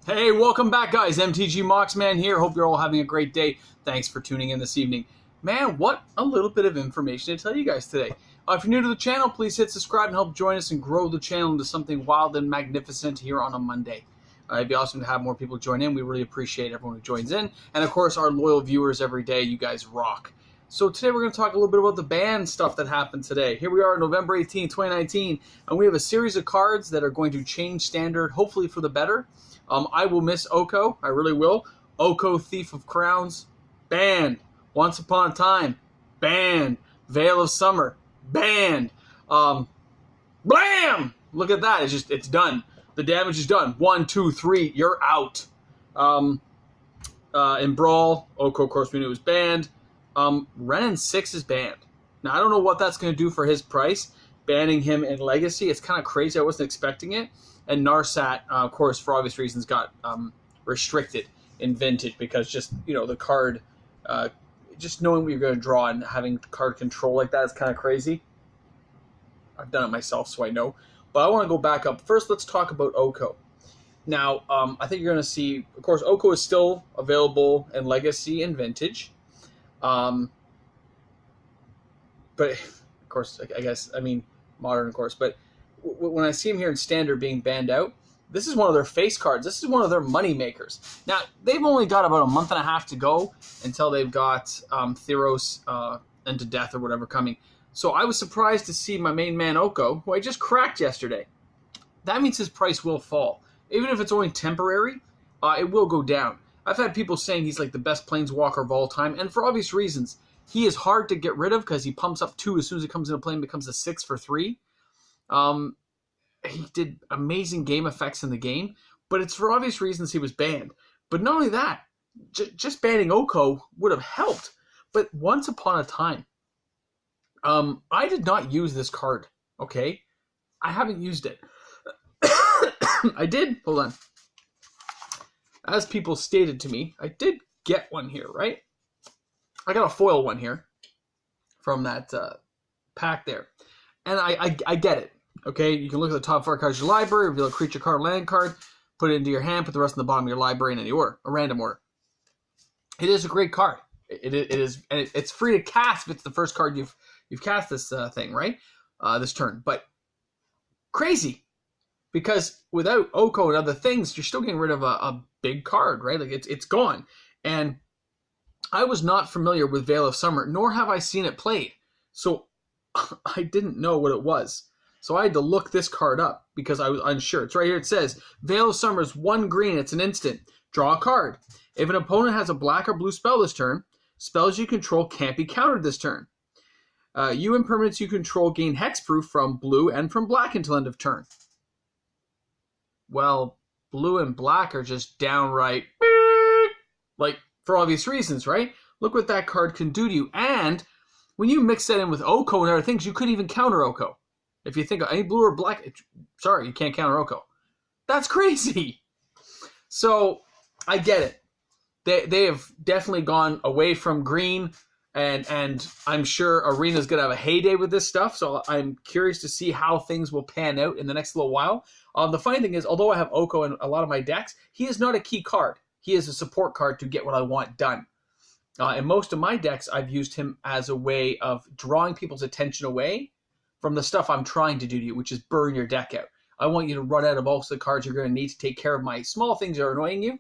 Hey, welcome back, guys. MTG Moxman here. Hope you're all having a great day. Thanks for tuning in this evening. Man, what a little bit of information to tell you guys today. If you're new to the channel, please hit subscribe and help join us and grow the channel into something wild and magnificent here on a Monday. It'd be awesome to have more people join in. We really appreciate everyone who joins in. And, of course, our loyal viewers every day. You guys rock. So today we're going to talk a little bit about the ban stuff that happened today. Here we are, November 18, 2019, and we have a series of cards that are going to change standard, hopefully for the better. I will miss Oko. I really will. Oko, Thief of Crowns, banned. Once Upon a Time, banned. Veil of Summer, banned. Blam! Look at that. It's done. The damage is done. 1, 2, 3, you're out. In Brawl, Oko, of course, we knew was banned. Renin 6 is banned. Now, I don't know what that's going to do for his price. Banning him in Legacy, it's kind of crazy. I wasn't expecting it. And Narsat, of course, for obvious reasons, got restricted in Vintage because just, the card, just knowing what you're going to draw and having card control like that is kind of crazy. I've done it myself, so I know. But I want to go back up. First, let's talk about Oko. Now, I think you're going to see, of course, Oko is still available in Legacy and Vintage. But, of course, Modern, of course, but when I see him here in Standard being banned out, this is one of their face cards. This is one of their money makers. Now, they've only got about a month and a half to go until they've got Theros Into Death or whatever coming. So I was surprised to see my main man Oko, who I just cracked yesterday. That means his price will fall. Even if it's only temporary, it will go down. I've had people saying he's like the best Planeswalker of all time, and for obvious reasons. He is hard to get rid of because he pumps up 2 as soon as he comes into play and becomes a 6 for 3. He did amazing game effects in the game, but it's for obvious reasons he was banned. But not only that, just banning Oko would have helped. But Once Upon a Time, I did not use this card, okay? I haven't used it. I did, hold on. As people stated to me, I did get one here, right? I got a foil one here from that pack there. And I get it. Okay, you can look at the top 4 cards of your library, reveal a creature card, land card, put it into your hand, put the rest in the bottom of your library in any order, a random order. It is a great card. It is, and it's free to cast if it's the first card you've cast this thing, right? This turn. But crazy, because without Oko and other things, you're still getting rid of a big card, right? Like it's gone. And I was not familiar with Veil of Summer, nor have I seen it played. So I didn't know what it was. So I had to look this card up because I was unsure. It's right here. It says, Veil of Summer is 1 green. It's an instant. Draw a card. If an opponent has a black or blue spell this turn, spells you control can't be countered this turn. You and permanents you control gain hexproof from blue and from black until end of turn. Well, blue and black are just downright, like, for obvious reasons, right? Look what that card can do to you. And when you mix that in with Oko and other things, you couldn't even counter Oko. If you think of any blue or black, sorry, you can't counter Oko. That's crazy. So I get it. They have definitely gone away from green, and I'm sure Arena's going to have a heyday with this stuff. So I'm curious to see how things will pan out in the next little while. The funny thing is, although I have Oko in a lot of my decks, he is not a key card. He is a support card to get what I want done. In most of my decks, I've used him as a way of drawing people's attention away from the stuff I'm trying to do to you, which is burn your deck out. I want you to run out of all the cards you're going to need to take care of my small things that are annoying you,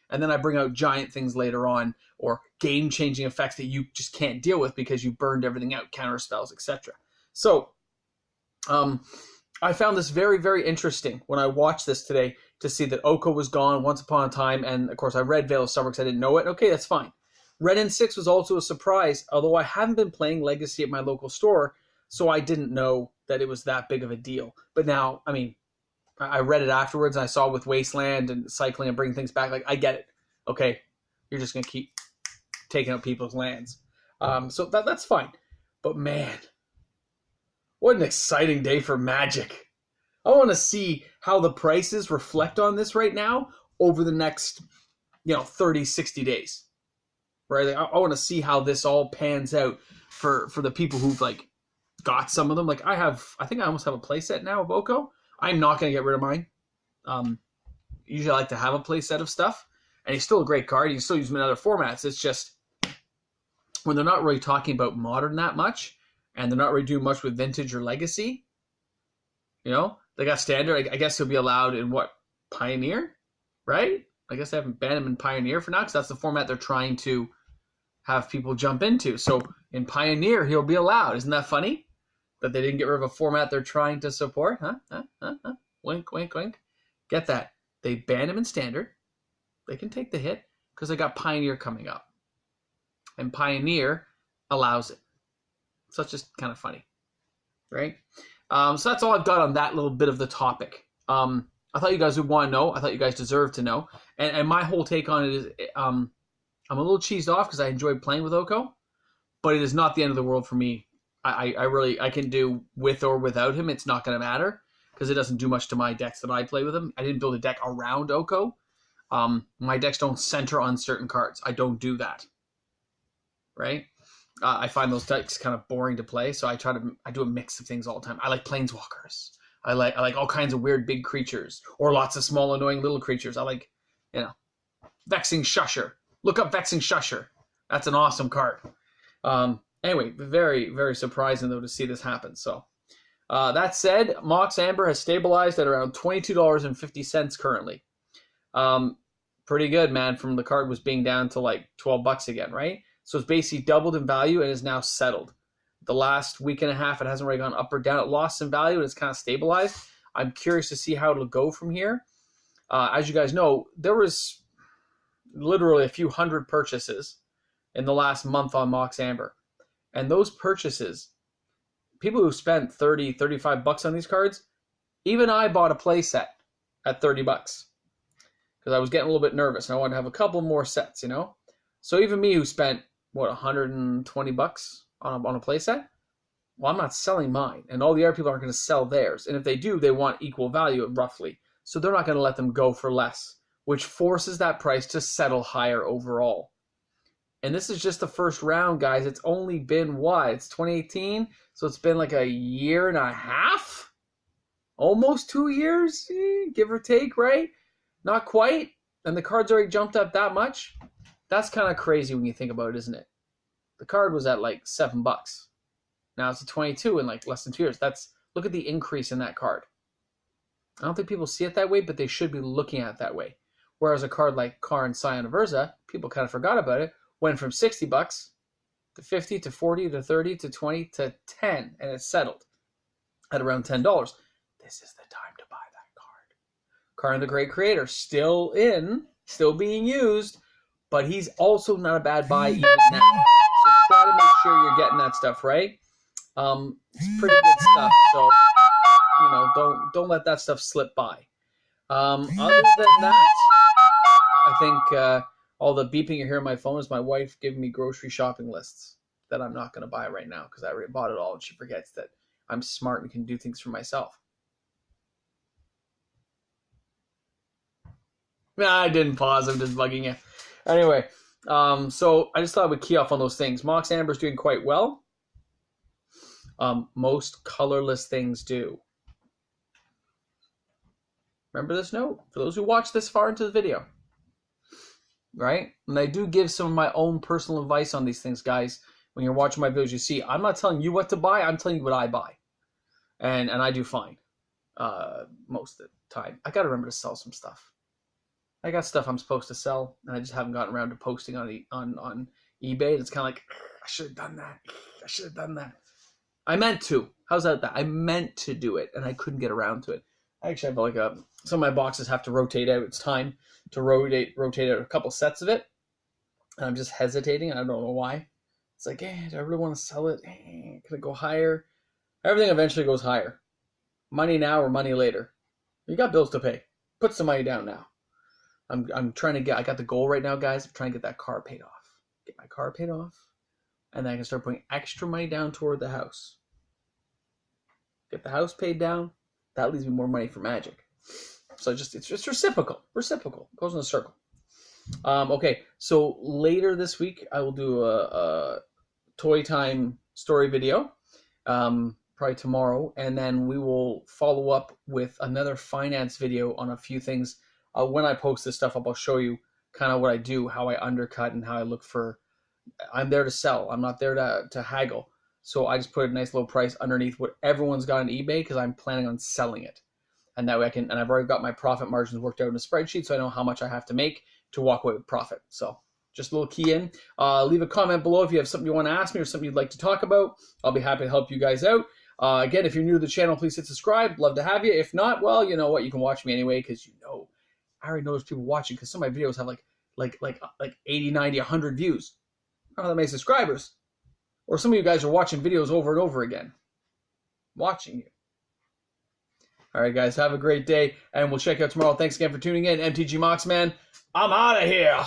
and then I bring out giant things later on, or game-changing effects that you just can't deal with because you burned everything out, counter spells, etc. So, I found this very, very interesting when I watched this today to see that Oko was gone Once Upon a Time, and of course I read Veil of Summer because I didn't know it. Okay, that's fine. Renin 6 was also a surprise, although I haven't been playing Legacy at my local store, so I didn't know that it was that big of a deal. But now, I mean, I read it afterwards, and I saw with Wasteland and cycling and bringing things back, like, I get it. Okay, you're just going to keep taking out people's lands. So that's fine. But man, what an exciting day for Magic. I want to see how the prices reflect on this right now over the next, 30, 60 days. Right? Like, I want to see how this all pans out for the people who've, like, got some of them. Like, I think I almost have a playset now of Oko. I'm not going to get rid of mine. usually I like to have a play set of stuff, and he's still a great card. You can still use him in other formats. It's just when they're not really talking about Modern that much, and they're not really doing much with Vintage or Legacy, you know, they got Standard. I guess he'll be allowed in what, Pioneer, right? I guess they haven't banned him in Pioneer for now because that's the format they're trying to have people jump into. So in Pioneer, he'll be allowed. Isn't that funny? That they didn't get rid of a format they're trying to support? Huh? Wink, wink, wink. Get that. They banned him in Standard. They can take the hit because they got Pioneer coming up. And Pioneer allows it. So it's just kind of funny, right? So that's all I've got on that little bit of the topic. I thought you guys would want to know. I thought you guys deserved to know. And my whole take on it is I'm a little cheesed off because I enjoyed playing with Oko, but it is not the end of the world for me. I can do with or without him. It's not going to matter because it doesn't do much to my decks that I play with him. I didn't build a deck around Oko. My decks don't center on certain cards. I don't do that. Right? I find those decks kind of boring to play, so I do a mix of things all the time. I like planeswalkers. I like all kinds of weird big creatures or lots of small annoying little creatures. I like, Vexing Shusher. Look up Vexing Shusher. That's an awesome card. Anyway, very, very surprising though to see this happen. So that said, Mox Amber has stabilized at around $22.50 currently. Pretty good, man, from the card was being down to like $12 again, right? So it's basically doubled in value and is now settled. The last week and a half, it hasn't really gone up or down. It lost some value and it's kind of stabilized. I'm curious to see how it'll go from here. As you guys know, there was literally a few hundred purchases in the last month on Mox Amber. And those purchases, people who spent $30, $35 on these cards, even I bought a play set at $30 because I was getting a little bit nervous and I wanted to have a couple more sets, So even me who spent, $120 on a play set? Well, I'm not selling mine, and all the other people aren't going to sell theirs. And if they do, they want equal value, roughly. So they're not going to let them go for less, which forces that price to settle higher overall. And this is just the first round, guys. It's only been what? It's 2018, so it's been like a year and a half? Almost 2 years, give or take, right? Not quite. And the card's already jumped up that much. That's kind of crazy when you think about it, isn't it? The card was at like $7. Now it's a 22 in like less than 2 years. Look at the increase in that card. I don't think people see it that way, but they should be looking at it that way. Whereas a card like Karn, Scion of Urza, people kind of forgot about it, went from $60 to 50 to 40 to 30 to 20 to 10, and it's settled at around $10. This is the time to buy that card. Karn the Great Creator, still being used, but he's also not a bad buy even now. So try to make sure you're getting that stuff, right? It's pretty good stuff, so don't let that stuff slip by. Other than that, I think all the beeping you hear on my phone is my wife giving me grocery shopping lists that I'm not going to buy right now because I already bought it all, and she forgets that I'm smart and can do things for myself. Nah, I didn't pause. I'm just bugging you. Anyway, so I just thought I would key off on those things. Mox Amber's doing quite well. Most colorless things do. Remember this note for those who watch this far into the video, right? And I do give some of my own personal advice on these things, guys. When you're watching my videos, you see I'm not telling you what to buy. I'm telling you what I buy, and I do fine most of the time. I got to remember to sell some stuff. I got stuff I'm supposed to sell, and I just haven't gotten around to posting on eBay. It's kind of like I should have done that. I should have done that. I meant to. How's that? I meant to do it, and I couldn't get around to it. I actually have like some of my boxes have to rotate out. It's time to rotate out a couple sets of it, and I'm just hesitating. I don't know why. It's like, do I really want to sell it? Can it go higher? Everything eventually goes higher. Money now or money later. You got bills to pay. Put some money down now. I'm trying to get. I got the goal right now, guys. I'm trying to get that car paid off. Get my car paid off, and then I can start putting extra money down toward the house. Get the house paid down. That leaves me more money for Magic. So it's just reciprocal. Reciprocal. Goes in a circle. Okay, so later this week I will do a Toy Time story video. Probably tomorrow, and then we will follow up with another finance video on a few things when I post this stuff up, I'll show you kind of what I do, how I undercut, and how I look for. I'm there to sell. I'm not there to haggle. So I just put a nice low price underneath what everyone's got on eBay because I'm planning on selling it. And that way I can, and I've already got my profit margins worked out in a spreadsheet, so I know how much I have to make to walk away with profit. So just a little key in. Leave a comment below if you have something you want to ask me or something you'd like to talk about. I'll be happy to help you guys out. Again, if you're new to the channel, please hit subscribe. Love to have you. If not, well, you know what? You can watch me anyway because I already know there's people watching because some of my videos have like 80, 90, 100 views. I don't know that many subscribers. Or some of you guys are watching videos over and over again. Watching you. All right, guys, have a great day, and we'll check you out tomorrow. Thanks again for tuning in. MTG Mox, man, I'm out of here.